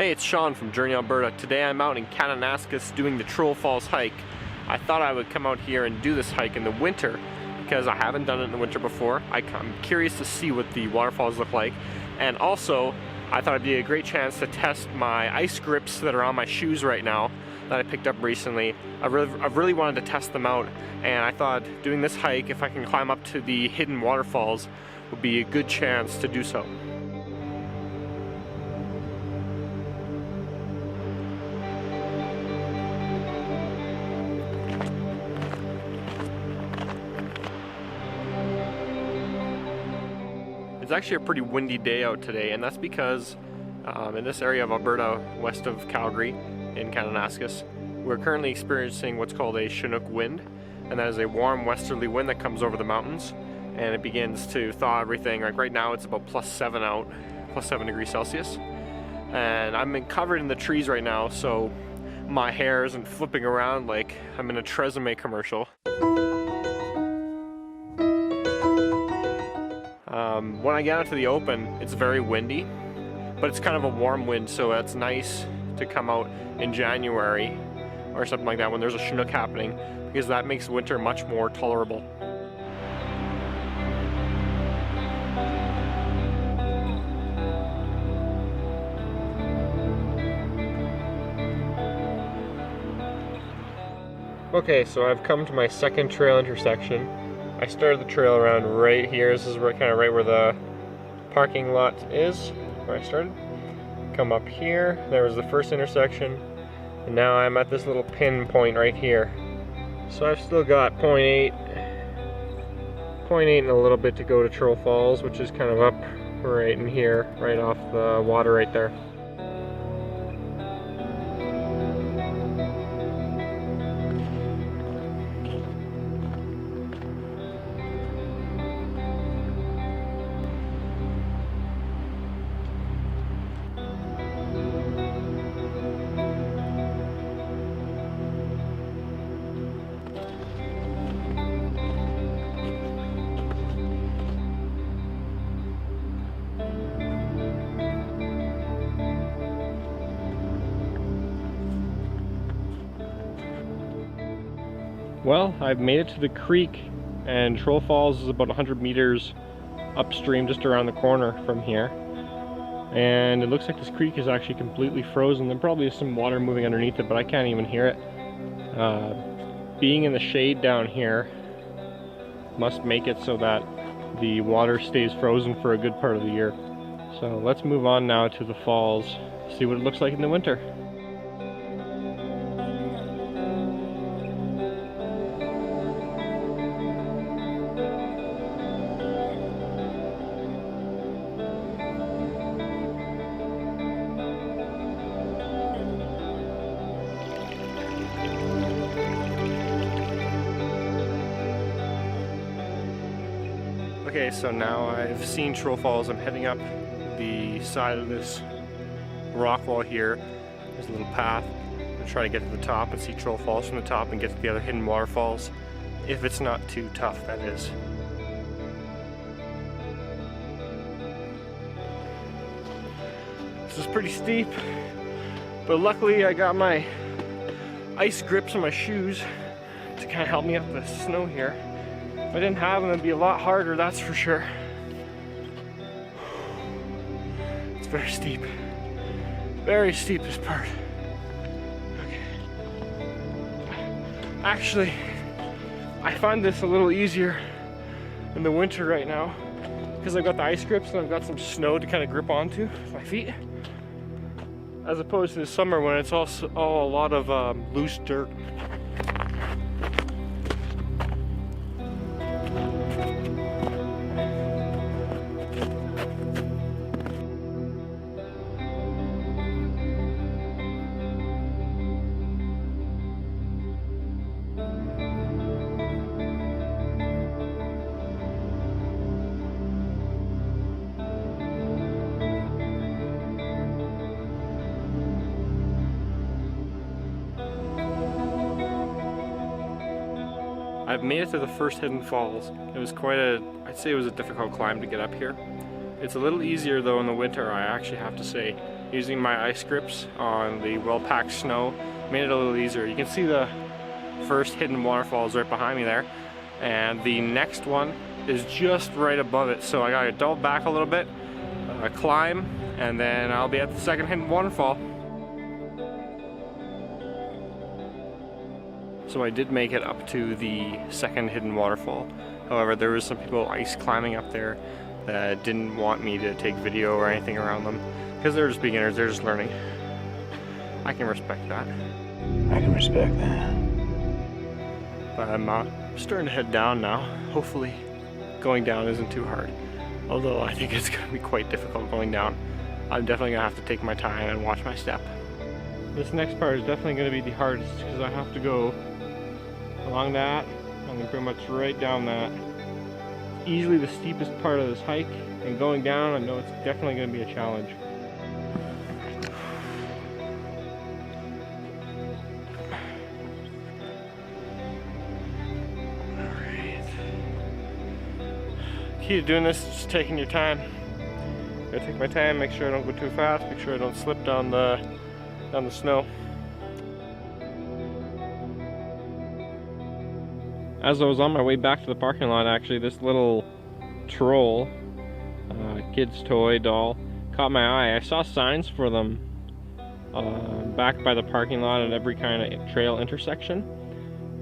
Hey, it's Sean from Journey Alberta. Today I'm out in Kananaskis doing the Troll Falls hike. I thought I would come out here and do this hike in the winter because I haven't done it in the winter before. I'm curious to see what the waterfalls look like, and also I thought it'd be a great chance to test my ice grips that are on my shoes right now that I picked up recently. I've really wanted to test them out, and I thought doing this hike, if I can climb up to the hidden waterfalls, would be a good chance to do so. It's actually a pretty windy day out today, and that's because in this area of Alberta, west of Calgary, in Kananaskis, we're currently experiencing what's called a Chinook wind, and that is a warm westerly wind that comes over the mountains, and it begins to thaw everything. Like right now it's about +7 out, +7 degrees Celsius, and I'm covered in the trees right now, so my hair isn't flipping around like I'm in a Tresemme commercial. When I get out to the open, it's very windy, but it's kind of a warm wind, so it's nice to come out in January or something like that when there's a Chinook happening, because that makes winter much more tolerable. Okay, so I've come to my second trail intersection. I started the trail around right here. This is kind of right where the parking lot is, where I started. Come up here, there was the first intersection, and now I'm at this little pin point right here. So I've still got 0.8 and a little bit to go to Troll Falls, which is kind of up right in here, right off the water right there. Well, I've made it to the creek, and Troll Falls is about 100 meters upstream, just around the corner from here. And it looks like this creek is actually completely frozen. There probably is some water moving underneath it, but I can't even hear it. Being in the shade down here must make it so that the water stays frozen for a good part of the year. So let's move on now to the falls, see what it looks like in the winter. Okay, so now I've seen Troll Falls. I'm heading up the side of this rock wall here. There's a little path. I'm going to try to get to the top and see Troll Falls from the top and get to the other hidden waterfalls, if it's not too tough, that is. This is pretty steep, but luckily I got my ice grips on my shoes to kind of help me up the snow here. If I didn't have them, it'd be a lot harder, that's for sure. It's very steep. Very steep, this part. Okay. Actually, I find this a little easier in the winter right now because I've got the ice grips and I've got some snow to kind of grip onto with my feet, as opposed to the summer when it's also a lot of loose dirt. I've made it to the first hidden falls. It was I'd say it was a difficult climb to get up here. It's a little easier though in the winter, I actually have to say. using my ice grips on the well-packed snow made it a little easier. You can see the first hidden waterfall is right behind me there, and the next one is just right above it, so I gotta double back a little bit, climb, and then I'll be at the second hidden waterfall. So I did make it up to the second hidden waterfall. However, there was some people ice climbing up there that didn't want me to take video or anything around them because they're just beginners, they're just learning. I can respect that. I can respect that. But I'm starting to head down now. Hopefully going down isn't too hard. Although I think it's going to be quite difficult going down. I'm definitely going to have to take my time and watch my step. This next part is definitely going to be the hardest because I have to go along that and then pretty much right down that. It's easily the steepest part of this hike, and going down I know it's definitely going to be a challenge. Key to doing this is just taking your time. Gotta take my time, make sure I don't go too fast, make sure I don't slip down the snow. As I was on my way back to the parking lot, actually, this little troll, kid's toy doll, caught my eye. I saw signs for them back by the parking lot at every kind of trail intersection.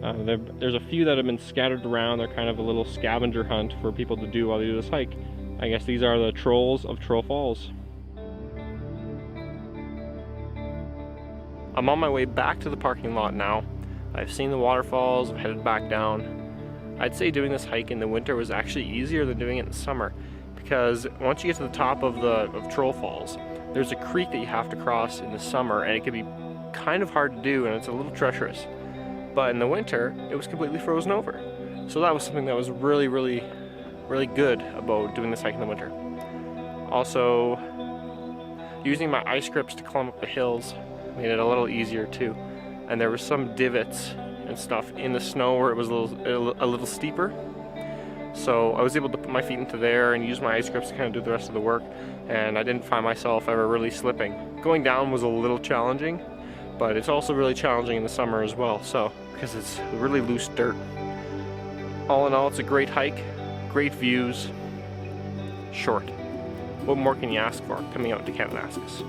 There's a few that have been scattered around. They're kind of a little scavenger hunt for people to do while they do this hike. I guess these are the trolls of Troll Falls. I'm on my way back to the parking lot now. I've seen the waterfalls, I've headed back down. I'd say doing this hike in the winter was actually easier than doing it in the summer, because once you get to the top of Troll Falls, there's a creek that you have to cross in the summer, and it can be kind of hard to do, and it's a little treacherous. But in the winter, it was completely frozen over. So that was something that was really, really, really good about doing this hike in the winter. Also, using my ice grips to climb up the hills made it a little easier too. And there were some divots and stuff in the snow where it was a little steeper. So I was able to put my feet into there and use my ice grips to kind of do the rest of the work. And I didn't find myself ever really slipping. Going down was a little challenging, but it's also really challenging in the summer as well, so because it's really loose dirt. All in all, it's a great hike, great views, short. What more can you ask for coming out to Kananaskis?